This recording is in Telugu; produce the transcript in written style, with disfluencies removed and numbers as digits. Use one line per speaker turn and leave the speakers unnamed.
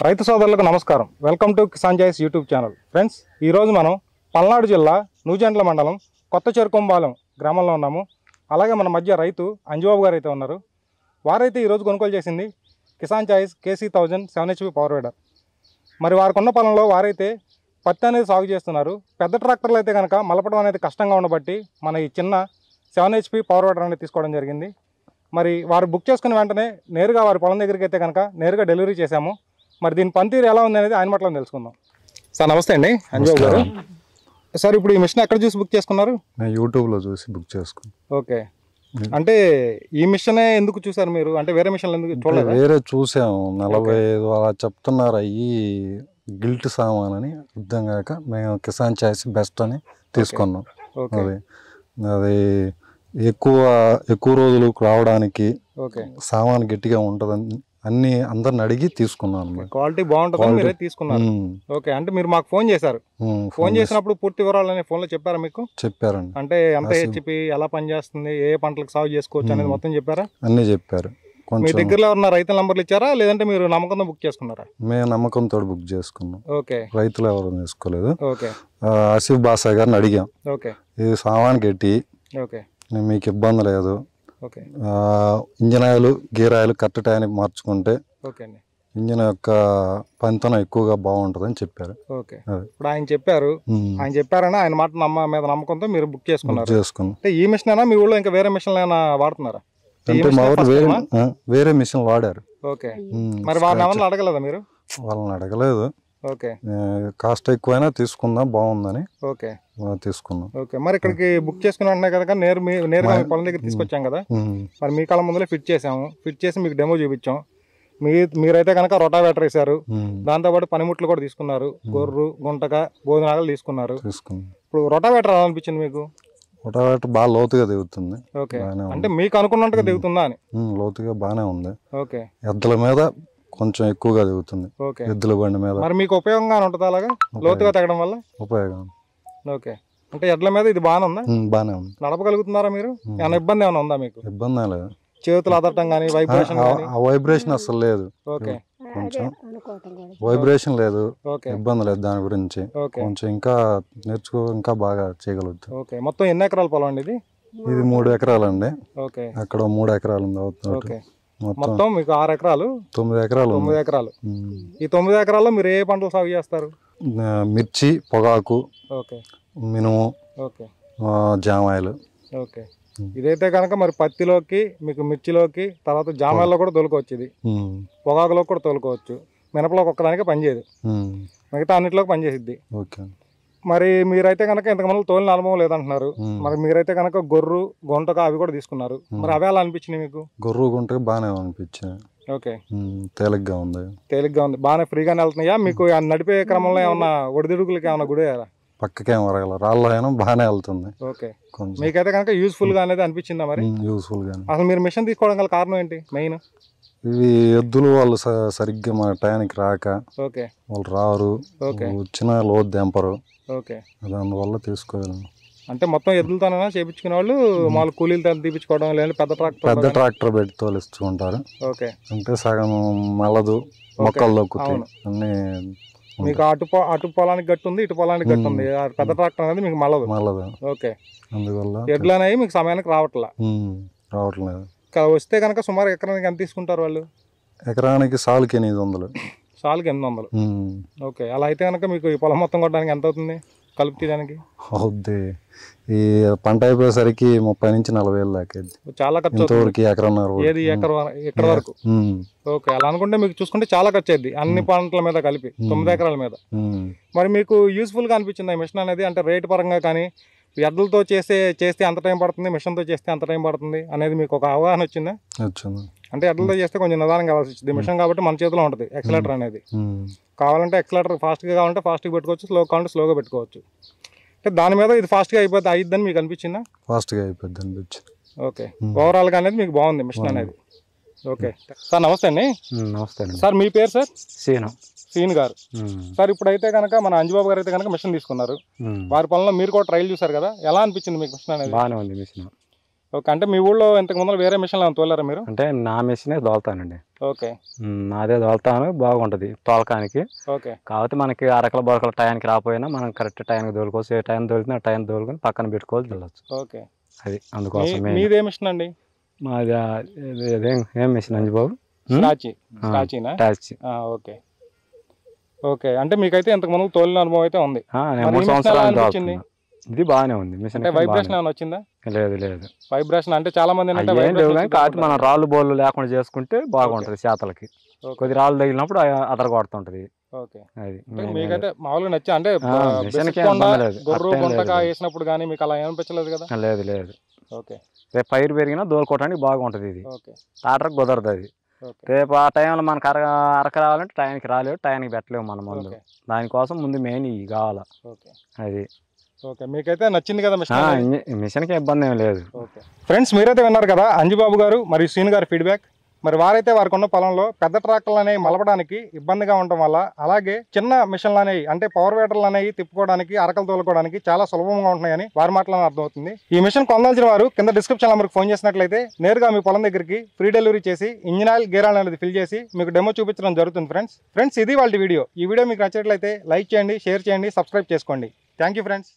రైతు సోదరులకు నమస్కారం. Welcome to Kisan choice YouTube channel. Friends, ఈరోజు మనం పల్నాడు జిల్లా నూజెండ్ల మండలం కొత్త చెరుకొంబాలెం గ్రామంలో ఉన్నాము. అలాగే మన మధ్య రైతు అంజుబాబు గారు అయితే ఉన్నారు. వారైతే ఈరోజు కొనుగోలు చేసింది Kisan choice KC1000 7HP power weeder. మరి వారికి ఉన్న పొలంలో వారైతే పత్తి అనేది సాగు చేస్తున్నారు. పెద్ద ట్రాక్టర్లు అయితే కనుక మలపడం అనేది కష్టంగా ఉండబట్టి మన ఈ చిన్న 7HP పవర్ వీడర్ అనేది తీసుకోవడం జరిగింది. మరి వారు బుక్ చేసుకున్న వెంటనే నేరుగా వారి పొలం దగ్గరికి అయితే కనుక నేరుగా డెలివరీ చేశాము. మరి దీని పనితీరు ఎలా ఉంది అనేది ఆయన మాటలో తెలుసుకుందాం. సార్ నమస్తే అండి, అంజబాబు గారు. సార్ ఇప్పుడు ఈ మిషన్ ఎక్కడ చూసి బుక్ చేసుకున్నారు?
నేను యూట్యూబ్లో చూసి బుక్ చేసుకున్నాను.
ఓకే, అంటే ఈ మిషనే ఎందుకు చూసారు మీరు? అంటే వేరే మిషన్లు ఎందుకు చూడలేదు?
వేరే చూసాము, 45 అలా చెప్తున్నారు. అయ్యి గిల్ట్ సామాన్ అని అర్థం కాక మేము కిసాన్ చాయిస్ బెస్ట్ అని తీసుకున్నాం. అది ఎక్కువ రోజులు రావడానికి సామాన్ గట్టిగా ఉంటుందని అందరిని అడిగి తీసుకున్నాను.
క్వాలిటీ బాగుంటుంది మీరే తీసుకున్నారు. ఓకే, అంటే మీరు మాకు ఫోన్ చేశారు. ఫోన్ చేసినప్పుడు పూర్తి వివరాలు ఫోన్లో చెప్పారా మీకు?
చెప్పారండి.
అంటే ఎంత HP, ఎలా పనిచేస్తుంది, ఏ పంటలకు సాగు చేసుకోవచ్చు అనేది మొత్తం చెప్పారా?
అన్నీ చెప్పారు.
మీ దగ్గరలో ఉన్న రైతుల నంబర్లు ఇచ్చారా, లేదంటే మీరు నమ్మకంతో బుక్ చేసుకున్నారా?
మేము నమ్మకంతో బుక్ చేసుకున్నాం.
ఓకే,
రైతులు ఎవరు తీసుకోలేదు.
ఓకే,
ఆసిఫ్ బాసా గారిని అడిగాం.
ఓకే,
ఇది సామాన్ గట్టి,
ఓకే,
మీకు ఇబ్బంది లేదు,
okay,
engine oil gear oil correct టైంకి మార్చుకుంటే ఇంజన్ యొక్క పనితనం ఎక్కువగా బాగుంటుందని చెప్పారు.
ఓకే, ఇప్పుడు ఆయన చెప్పారని ఆయన మాట మీద నమ్మకంతో మీరు బుక్ చేసుకున్నారు. అంటే ఈ మిషన్ అయినా మీ ఊళ్ళో ఇంకా వేరే మిషన్లు అయినా వాడుతున్నారా?
అంటే మా ఊరు వేరే మిషన్ వాడారు.
ఓకే, మరి వాళ్ళని ఎవరిని అడగలేదా మీరు?
వాళ్ళని అడగలేదు.
ఓకే,
కాస్ట్ ఎక్కువైనా తీసుకుందాం బాగుందని
ఓకే
తీసుకున్నాం.
ఓకే, మరి ఇక్కడికి బుక్ చేసుకుని ఉంటున్నాయి కదా, నేరుగా మీ పొలం దగ్గర తీసుకొచ్చాం కదా. మరి మీ కాలం ముందులే ఫిట్ చేసి మీకు డెమో చూపించాం. మీరైతే కనుక రొటావేటర్ వేశారు, దాంతోపాటు పనిముట్లు కూడా తీసుకున్నారు, గొర్రు, గుంటక, భోజనాలు తీసుకున్నారు. ఇప్పుడు రొటావేటర్ ఎలా అనిపించింది మీకు?
రొటావేటర్ బాగా లోతుగా దిగుతుంది.
ఓకే, అంటే మీకు అనుకున్నట్టుగా దిగుతుందా అని?
లోతుగా బాగానే ఉంది.
ఓకే,
ఎద్దుల మీద కొంచెం ఎక్కువగా దిగుతుంది.
ఓకే,
ఎద్దుల బండి మీద.
మరి మీకు ఉపయోగంగా ఉంటుంది అలాగా లోతుగా తగ్గడం వల్ల?
ఉపయోగం.
ఓకే, అంటే ఎడ్ల మీద ఇది బాగానే ఉందా?
బాగానే ఉంది.
నడపగలుగుతున్నారా మీరు? ఏమైనా ఇబ్బంది ఏమైనా ఉందా మీకు?
ఇబ్బంది ఏం లేదు.
చేతులు అదటం కానీ వైబ్రేషన్?
వైబ్రేషన్ అసలు లేదు.
ఓకే,
కొంచెం వైబ్రేషన్ లేదు, ఇబ్బంది లేదు దాని గురించి. కొంచెం ఇంకా ఇంకా బాగా చేయగలుగుతాం.
ఓకే, మొత్తం ఎన్ని ఎకరాల పొలం అండి ఇది?
ఇది 3 ఎకరాలండి.
ఓకే,
అక్కడ 3 ఎకరాలు ఉంది.
ఓకే, మొత్తం మీకు 6 ఎకరాలు?
9 ఎకరాలు.
9 ఎకరాలు. ఈ 9 ఎకరాల్లో మీరు ఏ పంటలు సాగు చేస్తారు?
మిర్చి, పొగాకు,
ఓకే,
మినుము,
ఓకే,
జామాయిలు.
ఓకే, ఇదైతే కనుక మరి పత్తిలోకి, మీకు మిర్చిలోకి, తర్వాత జామాయిల్లో కూడా తోలుకోవచ్చు, ఇది పొగాకులో కూడా తోలుకోవచ్చు. మినపలోకి ఒక్కదానికే పనిచేయదు, మిగతా అన్నింటిలోకి పనిచేసిద్ది.
ఓకే,
మరి మీరైతే కనుక ఇంతకుముందు తోలిన అనుభవం లేదంటున్నారు. మరి మీరైతే కనుక గొర్రు, గుంటక అవి కూడా తీసుకున్నారు. మరి అవి ఎలా అనిపించినాయి మీకు?
గొర్రు, గుంటక బాగానే అనిపించాయి.
ఓకే,
తేలిగ్గా ఉంది.
బాగానే ఫ్రీగానే వెళ్తున్నాయా? మీకు నడిపే క్రమంలో ఏమన్నా ఒడిదుడుకులకి ఏమన్నా గుడేయారా?
పక్కకేం వరగల, రాళ్ళైనా బాగానే వెళ్తుంది.
ఓకే, మీకైతే కనుక యూస్ఫుల్ గా అనేది అనిపించిందా? మరి
యూస్ఫుల్ గా.
అసలు మీరు మిషన్ తీసుకోవడం గల కారణం ఏంటి మెయిన్?
ఇవి ఎద్దులు వాళ్ళు సరిగ్గా మా టైంకి రాక వాళ్ళు రారు, వచ్చిన లోతు దెంపరు.
ఓకే,
అందువల్ల తీసుకోవాలి.
అంటే మొత్తం ఎద్దులతోనైనా చేయించుకునే వాళ్ళు మామూలు కూలీలతో తీపించుకోవడం, లేదా పెద్ద
ట్రాక్టర్ పెట్టి తోలిస్తుంటారు.
ఓకే,
అంటే సగం మలదు, మొక్కలు దొక్కుతాయి అన్ని.
మీకు అటు పొలానికి గట్టు ఉంది, ఇటు పొలానికి గట్టు ఉంది. పెద్ద ట్రాక్టర్ అనేది మీకు మలదు. ఓకే,
అందువల్ల
ఎడ్లు అనేవి మీకు సమయానికి
రావట్లేదు.
వస్తే కనుక సుమారు ఎకరానికి ఎంత తీసుకుంటారు వాళ్ళు?
ఎకరానికి సాలుకి 800.
సాలుకి 800. ఓకే, అలా అయితే కనుక మీకు ఈ పొలం మొత్తం కొట్టడానికి ఎంత అవుతుంది కలుపు తీయడానికి?
అవుద్ది, ఈ పంట అయిపోయేసరికి 30 నుంచి 40 వేలు దాకా
చాలా ఖర్చు అవుతుంది. ఏది ఎకర వరకు? ఓకే, అలా అనుకుంటే మీకు చూసుకుంటే చాలా ఖర్చు అయింది అన్ని పంటల మీద కలిపి 9 ఎకరాల మీద. మరి మీకు యూస్ఫుల్ గా అనిపించింది ఈ మిషన్ అనేది? అంటే రేటు పరంగా కానీ, ఎడ్లతో చేస్తే అంత టైం పడుతుంది, మిషన్తో చేస్తే అంత టైం పడుతుంది అనేది మీకు ఒక అవగాహన వచ్చిందా? అంటే ఎడ్లతో చేస్తే కొంచెం నిదానంగా కావాల్సి వచ్చింది, మిషన్ కాబట్టి మన చేతిలో ఉంటుంది ఎక్సలేటర్ అనేది. కావాలంటే ఎక్సలేటర్ ఫాస్ట్గా కావాలంటే ఫాస్ట్గా పెట్టుకోవచ్చు, స్లో కావాలంటే స్లోగా పెట్టుకోవచ్చు. అంటే దాని మీద ఇది ఫాస్ట్గా అయిద్దని మీకు అనిపించిందా?
ఫాస్ట్గా అయిపోద్ది అనిపించింది.
ఓకే, ఓవరాల్గా అనేది మీకు బాగుంది మిషన్ అనేది. ఓకే సార్, నమస్తే అండి.
నమస్తే అండి
సార్, మీ పేరు సార్?
సీన్
గారు. సార్, ఇప్పుడైతే కనుక మన అంజుబాబు గారు అయితే కనుక మిషన్ తీసుకున్నారు. వారి పొలంలో మీరు కూడా ట్రైల్ చూసారు కదా, ఎలా అనిపించింది మీకు మిషన్ అనేది?
బాగానే ఉంది మిషన్.
ఓకే, అంటే మీ ఊళ్ళో ఇంతకు ముందు వేరే మిషన్లు తోలారా మీరు?
అంటే నా మెషినే తోలుతానండి.
ఓకే
నాదే తోలుతాను, బాగుంటుంది తోలకానికి.
ఓకే
కాకపోతే మనకి అరకల బొరకల టైంకి రాకపోయినా మనం కరెక్ట్ టైంకి తోలుకోవచ్చు. ఏ టైం తోలితే ఆ టైం తోలుకొని పక్కన పెట్టుకోవచ్చు, వెళ్ళచ్చు.
ఓకే,
అది అందుకోసం
మీదే మిషన్ అండి?
మాది ఏం మెషిన్ అండి బాబు?
స్టాచీనా?
టాచ్.
ఓకే ఓకే, అంటే మీకైతే ఇంతకు ముందు తోలిన అనుభవం అయితే ఉంది.
నేను 3 సంవత్సరాలు తోలుతున్నా. ఇది బాగానే ఉంది మిషన్.
అంటే వైబ్రేషన్ ఏమైనా వచ్చిందా?
లేదు.
వైబ్రేషన్ అంటే చాలా మంది
కాబట్టి మనం రాళ్ళు బోళ్ళు లేకుండా చేసుకుంటే బాగుంటది చేతలకి. కొద్ది రాళ్ళు తగిలినప్పుడు అదర కొడుతుంటది.
ఓకే,
అది
మీకైతే మామూలుగా నచ్చా? అంటే గొర్రె బొంతగా వేసినప్పుడు కానీ మీకు అలా ఏమనిపించలేదు కదా?
లేదు.
ఓకే,
రేపు పైరు పెరిగినా దోలుకోవడానికి బాగుంటది. ఇది
ఓకే
తాటరకు కుదరదు. అది రేపు ఆ టైంలో మనకు అరక రావాలంటే టైంకి రాలేవు, టైంకి పెట్టలేవు మన ముందు. దానికోసం ముందు మెయిన్ ఇవి కావాలా. అది
ఓకే, మీకైతే నచ్చింది కదా
మిషన్కి ఇబ్బంది ఏం లేదు.
ఓకే ఫ్రెండ్స్, మీరైతే విన్నారు కదా అంజుబాబు గారు మరియు శ్రీను గారి ఫీడ్బ్యాక్. మరి వారైతే వారికి ఉన్న పొలంలో పెద్ద ట్రాక్టర్లు అనేవి మలపడానికి ఇబ్బందిగా ఉండటం వల్ల, అలాగే చిన్న మిషన్లు అనేవి అంటే పవర్ వేటర్లు అనేవి తిప్పుకోవడానికి, అరకలు తోలుకోవడానికి చాలా సులభంగా ఉంటున్నాయని వారి మాటలను అర్థమవుతుంది. ఈ మిషన్ కొనాల్సిన వారు కింద డిస్క్రిప్షన్ నెంబర్కి ఫోన్ చేసినట్లయితే నేరుగా మీ పొలం దగ్గరికి ఫ్రీ డెలివరీ చేసి ఇంజిన్ ఆయిల్, గేర్ ఆయిల్ అనేది ఫిల్ చేసి మీకు డెమో చూపించడం జరుగుతుంది. ఫ్రెండ్స్ ఇది వాళ్ళ వీడియో. ఈ వీడియో మీకు నచ్చినట్లయితే లైక్ చేయండి, షేర్ చేయండి, సబ్స్క్రైబ్ చేసుకోండి. Thank you friends.